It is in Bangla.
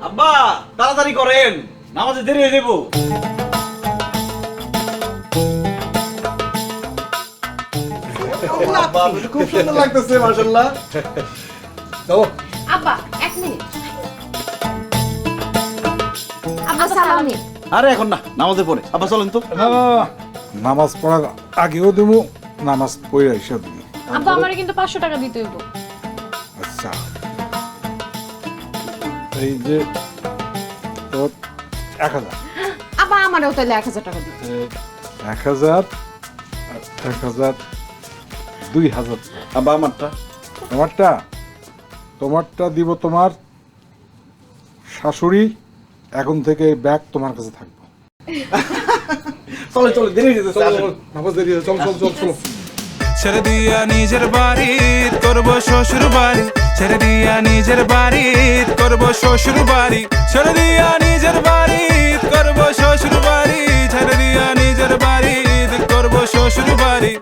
আব্বা তাড়াতাড়ি করেন, নামাজে দেরি হয়ে যাবো। খুব সুন্দর লাগতেছে মাশাআল্লাহ। চলো। আব্বা 1 মিনিট। আব্বা সালাম নিন। আরে এখন না, নামাজে পড়ে। আব্বা চলেন তো। না না, নামাজ পড়ার আগেও দেবো, নামাজ পড়ে এসে দেবো। আব্বা আমারে কিন্তু 500 টাকা দিতে হইব। আচ্ছা, এই যে তোর 1000, আব্বা আমারও তাহলে 1000 টাকা দিতে। 1000 আর 1000, 2000। আব্বা আমারটা। তোমারটা দিব তোমার শাশুড়ি। এখন থেকে এই ব্যাগ তোমার কাছে থাকবে। চলে চলে, দেরি হয়ে যেতেছে। আসেন। নামাজ দেরি হয়েছে, চল চল চল চলো। ছেড়ে দিয়া নিজের বাড়ি করব শ্বশুর বাড়ি, ছেড়ে দিয়া নিজের বাড়ি করব শ্বশুর বাড়ি, ছেড়ে দিয়া নিজের বাড়ি করব শ্বশুর বাড়ি, ছেড়ে দিয়া নিজের বাড়ি করব শ্বশুর বাড়ি।